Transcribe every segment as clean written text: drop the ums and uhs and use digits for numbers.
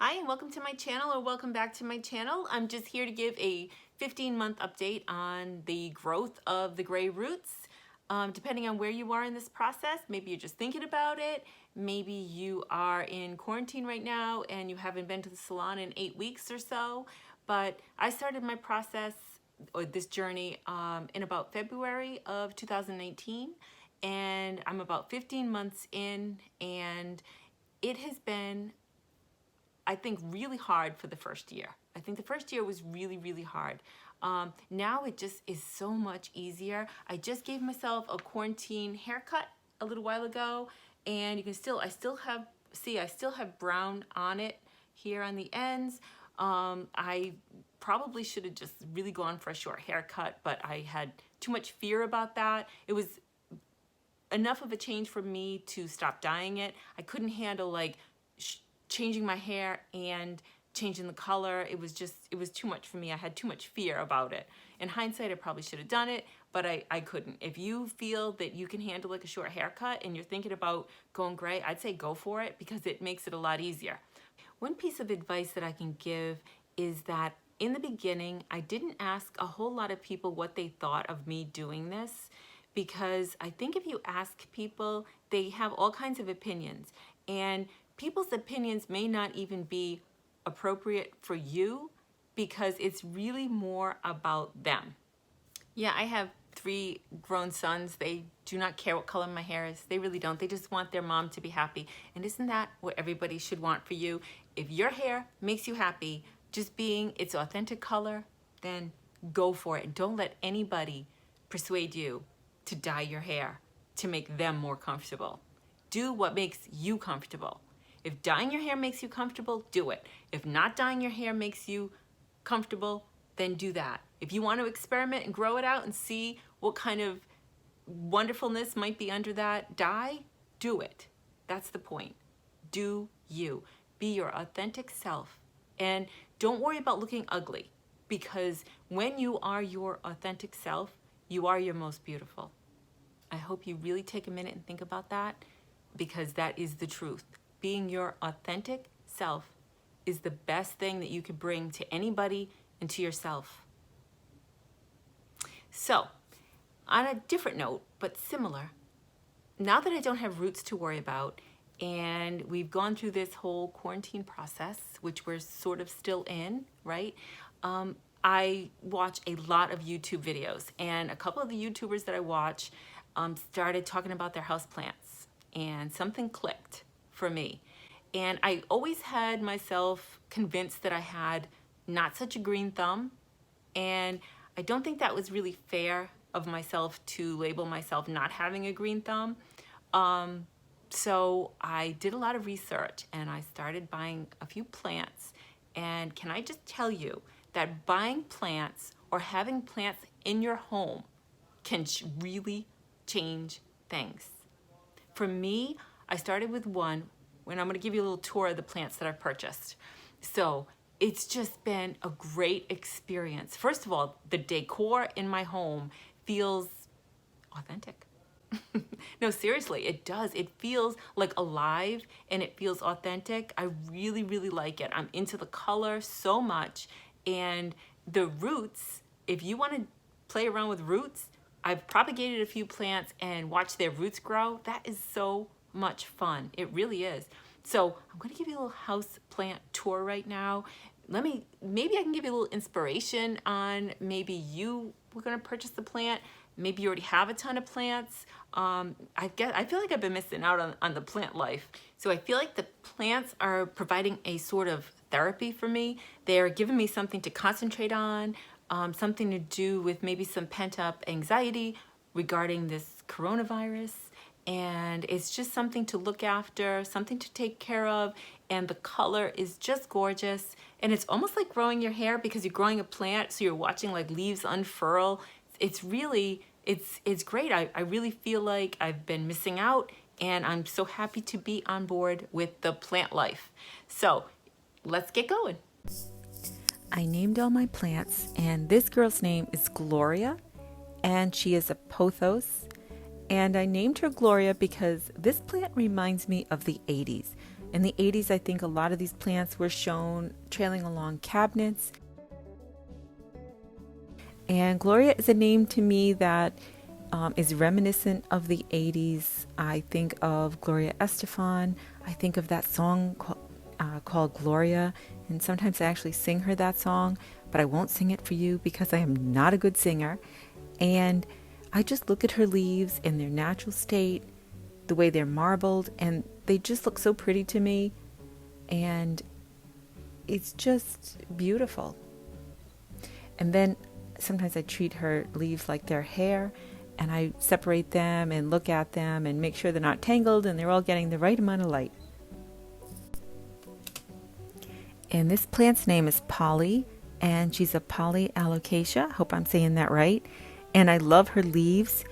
Hi and welcome to my channel, or welcome back to my channel. I'm just here to give a 15-month update on the growth of the gray roots. Depending on where you are in this process, maybe you're just thinking about it, maybe you are in quarantine right now and you haven't been to the salon in 8 weeks or so, but I started my process or this journey in about February of 2018, and I'm about 15 months in, and it has been, I think, really hard for the first year. I think the first year was really hard. Now it just is so much easier. I just gave myself a quarantine haircut a little while ago, and you can I still have brown on it here on the ends. I probably should have just really gone for a short haircut, but I had too much fear about that. It was enough of a change for me to stop dyeing it. I couldn't handle like changing my hair and changing the color. It was too much for me. I had too much fear about it. In hindsight, I probably should have done it, but I couldn't. If you feel that you can handle like a short haircut and you're thinking about going gray, I'd say go for it because it makes it a lot easier. One piece of advice that I can give is that in the beginning, I didn't ask a whole lot of people what they thought of me doing this, because I think if you ask people, they have all kinds of opinions, and people's opinions may not even be appropriate for you because it's really more about them. Yeah, I have 3 grown sons. They do not care what color my hair is. They really don't. They just want their mom to be happy. And isn't that what everybody should want for you? If your hair makes you happy, just being its authentic color, then go for it. Don't let anybody persuade you to dye your hair to make them more comfortable. Do what makes you comfortable. If dyeing your hair makes you comfortable, do it. If not dyeing your hair makes you comfortable, then do that. If you want to experiment and grow it out and see what kind of wonderfulness might be under that dye, do it. That's the point. Do you. Be your authentic self. And don't worry about looking ugly, because when you are your authentic self, you are your most beautiful. I hope you really take a minute and think about that, because that is the truth. Being your authentic self is the best thing that you could bring to anybody and to yourself. So, on a different note, but similar, now that I don't have roots to worry about, and we've gone through this whole quarantine process, which we're sort of still in, right? I watch a lot of YouTube videos, and a couple of the YouTubers that I watch started talking about their houseplants, and something clicked for me. And I always had myself convinced that I had not such a green thumb, and I don't think that was really fair of myself to label myself not having a green thumb. So I did a lot of research and I started buying a few plants. And can I just tell you that buying plants or having plants in your home can really change things. For me, I started with one, and I'm going to give you a little tour of the plants that I've purchased. So it's just been a great experience. First of all, the decor in my home feels authentic. No, seriously, it does. It feels like alive and it feels authentic. I really like it. I'm into the color so much. And the roots, if you want to play around with roots, I've propagated a few plants and watched their roots grow. That is so much fun. It really is. So I'm going to give you a little house plant tour right now. Maybe I can give you a little inspiration on maybe you were going to purchase the plant. Maybe you already have a ton of plants. I feel like I've been missing out on the plant life. So I feel like the plants are providing a sort of therapy for me. They're giving me something to concentrate on, something to do with maybe some pent-up anxiety regarding this coronavirus. And it's just something to look after, something to take care of, and the color is just gorgeous. And it's almost like growing your hair because you're growing a plant, so you're watching like leaves unfurl. It's really, it's great. I really feel like I've been missing out, and I'm so happy to be on board with the plant life. So let's get going. I named all my plants, and this girl's name is Gloria, and she is a pothos. And I named her Gloria because this plant reminds me of the 80s. In the 80s, I think a lot of these plants were shown trailing along cabinets. And Gloria is a name to me that is reminiscent of the 80s. I think of Gloria Estefan. I think of that song called Gloria. And sometimes I actually sing her that song, but I won't sing it for you because I am not a good singer. And I just look at her leaves in their natural state, the way they're marbled, and they just look so pretty to me. And it's just beautiful. And then sometimes I treat her leaves like their hair, and I separate them and look at them and make sure they're not tangled and they're all getting the right amount of light. And this plant's name is Polly, and she's a polyalocasia. Hope I'm saying that right. And I love her leaves.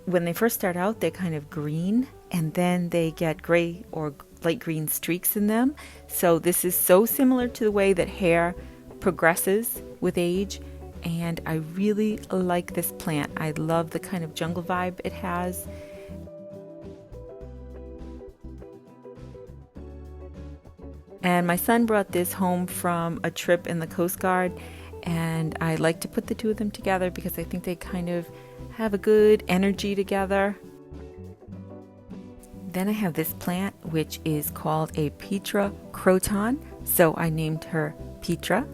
When they first start out, they're kind of green, and then they get gray or light green streaks in them. So this is so similar to the way that hair progresses with age, and I really like this plant. I love the kind of jungle vibe it has. And my son brought this home from a trip in the Coast Guard, and I like to put the two of them together because I think they kind of have a good energy together. Then I have this plant, which is called a Petra croton, so I named her Petra.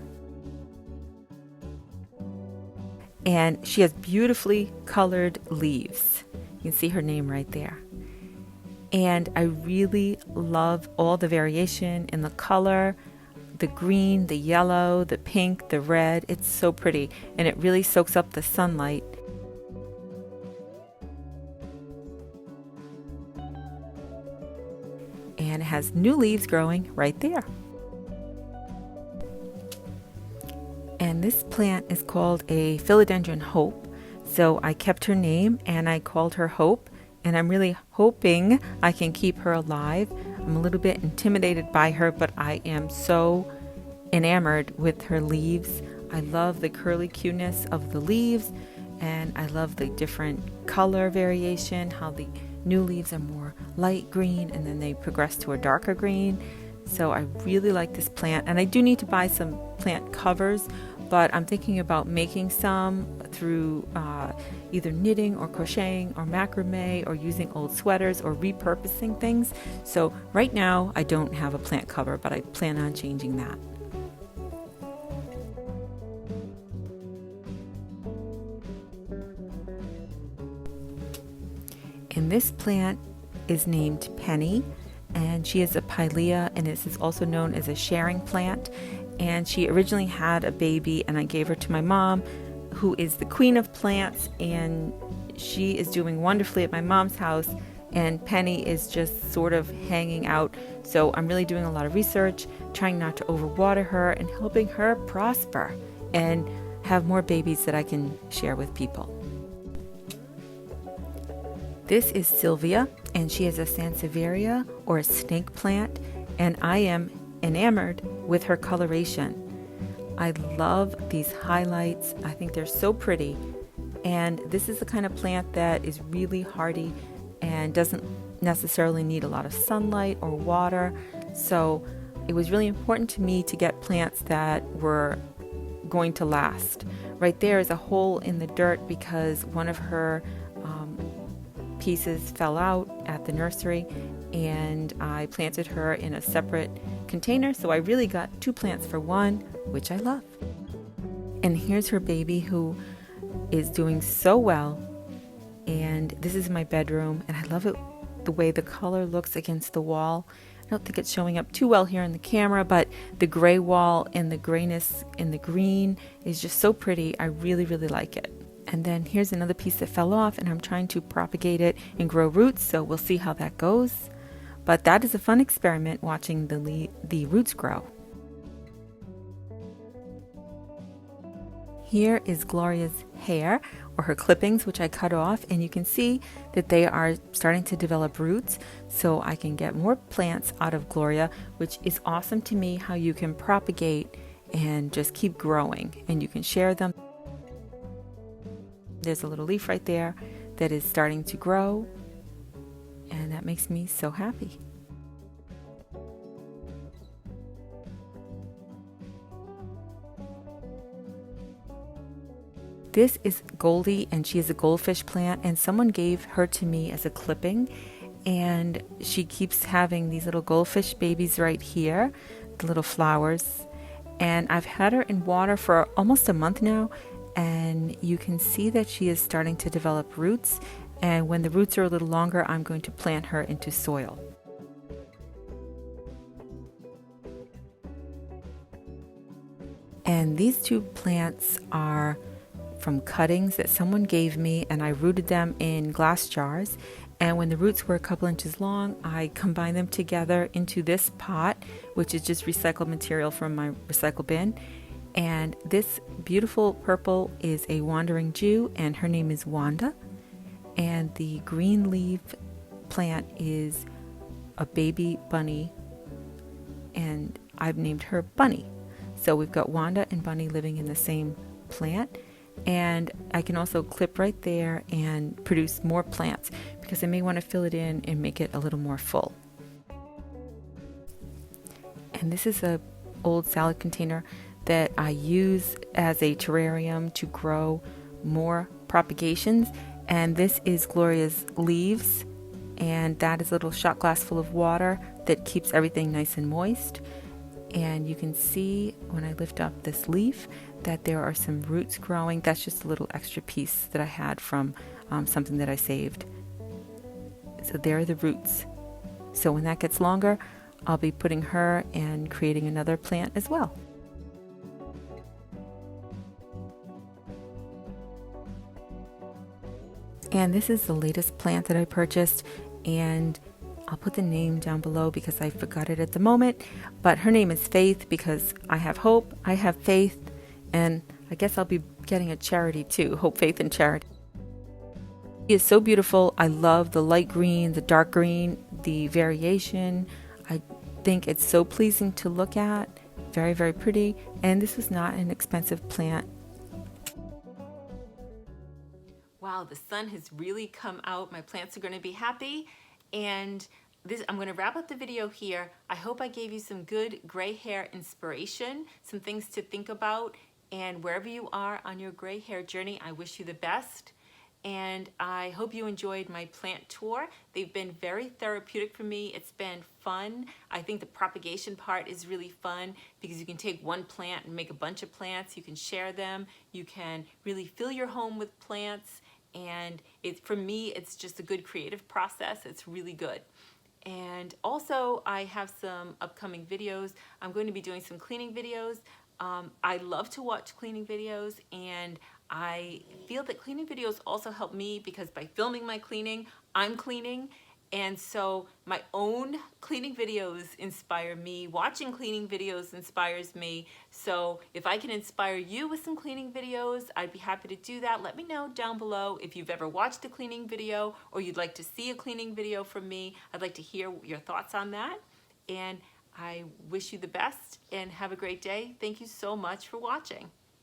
And she has beautifully colored leaves. You can see her name right there. And I really love all the variation in the color, the green, the yellow, the pink, the red. It's so pretty, and it really soaks up the sunlight. And it has new leaves growing right there. And this plant is called a philodendron hope. So I kept her name and I called her Hope. And I'm really hoping I can keep her alive. I'm a little bit intimidated by her, but I am so enamored with her leaves. I love the curly cuteness of the leaves, and I love the different color variation, how the new leaves are more light green and then they progress to a darker green. So I really like this plant, and I do need to buy some plant covers, but I'm thinking about making some through either knitting or crocheting or macrame or using old sweaters or repurposing things. So right now I don't have a plant cover, but I plan on changing that. And this plant is named Penny, and she is a pilea, and this is also known as a sharing plant. And she originally had a baby, and I gave her to my mom, who is the queen of plants, and she is doing wonderfully at my mom's house, and Penny is just sort of hanging out. So I'm really doing a lot of research, trying not to overwater her and helping her prosper and have more babies that I can share with people. This is Sylvia, and she is a sansevieria or a snake plant, and I am enamored with her coloration. I love these highlights. I think they're so pretty, and this is the kind of plant that is really hardy and doesn't necessarily need a lot of sunlight or water. So it was really important to me to get plants that were going to last. Right there is a hole in the dirt because one of her pieces fell out at the nursery, and I planted her in a separate container, so I really got two plants for one, which I love. And here's her baby, who is doing so well. And this is my bedroom, and I love it, the way the color looks against the wall. I don't think it's showing up too well here in the camera, but the gray wall and the grayness in the green is just so pretty. I really, really like it. And then here's another piece that fell off, and I'm trying to propagate it and grow roots, so we'll see how that goes. But that is a fun experiment, watching the roots grow. Here is Gloria's hair, or her clippings, which I cut off, and you can see that they are starting to develop roots, so I can get more plants out of Gloria, which is awesome to me, how you can propagate and just keep growing, and you can share them. There's a little leaf right there that is starting to grow, and that makes me so happy. This is Goldie, and she is a goldfish plant, and someone gave her to me as a clipping, and she keeps having these little goldfish babies right here, the little flowers, and I've had her in water for almost a month now, and you can see that she is starting to develop roots, and when the roots are a little longer, I'm going to plant her into soil. And these two plants are from cuttings that someone gave me, and I rooted them in glass jars. And when the roots were a couple inches long, I combined them together into this pot, which is just recycled material from my recycle bin. And this beautiful purple is a wandering Jew, and her name is Wanda. And the green leaf plant is a baby bunny, and I've named her Bunny. So we've got Wanda and Bunny living in the same plant. And I can also clip right there and produce more plants because I may want to fill it in and make it a little more full. And this is a old salad container that I use as a terrarium to grow more propagations. And this is Gloria's leaves, and that is a little shot glass full of water that keeps everything nice and moist. And you can see when I lift up this leaf that there are some roots growing. That's just a little extra piece that I had from something that I saved. So there are the roots. So when that gets longer, I'll be putting her and creating another plant as well. And this is the latest plant that I purchased, and I'll put the name down below because I forgot it at the moment, but her name is Faith because I have hope, I have faith, and I guess I'll be getting a charity too, Hope, Faith, and Charity. She is so beautiful. I love the light green, the dark green, the variation. I think it's so pleasing to look at, very, very pretty, and this is not an expensive plant. Wow, the sun has really come out. My plants are going to be happy. And I'm going to wrap up the video here. I hope I gave you some good gray hair inspiration, some things to think about. And wherever you are on your gray hair journey, I wish you the best. And I hope you enjoyed my plant tour. They've been very therapeutic for me. It's been fun. I think the propagation part is really fun because you can take one plant and make a bunch of plants. You can share them. You can really fill your home with plants. And for me, it's just a good creative process. It's really good. And also, I have some upcoming videos. I'm going to be doing some cleaning videos. I love to watch cleaning videos, and I feel that cleaning videos also help me because by filming my cleaning, I'm cleaning. And so my own cleaning videos inspire me. Watching cleaning videos inspires me. So if I can inspire you with some cleaning videos, I'd be happy to do that. Let me know down below if you've ever watched a cleaning video or you'd like to see a cleaning video from me. I'd like to hear your thoughts on that. And I wish you the best and have a great day. Thank you so much for watching.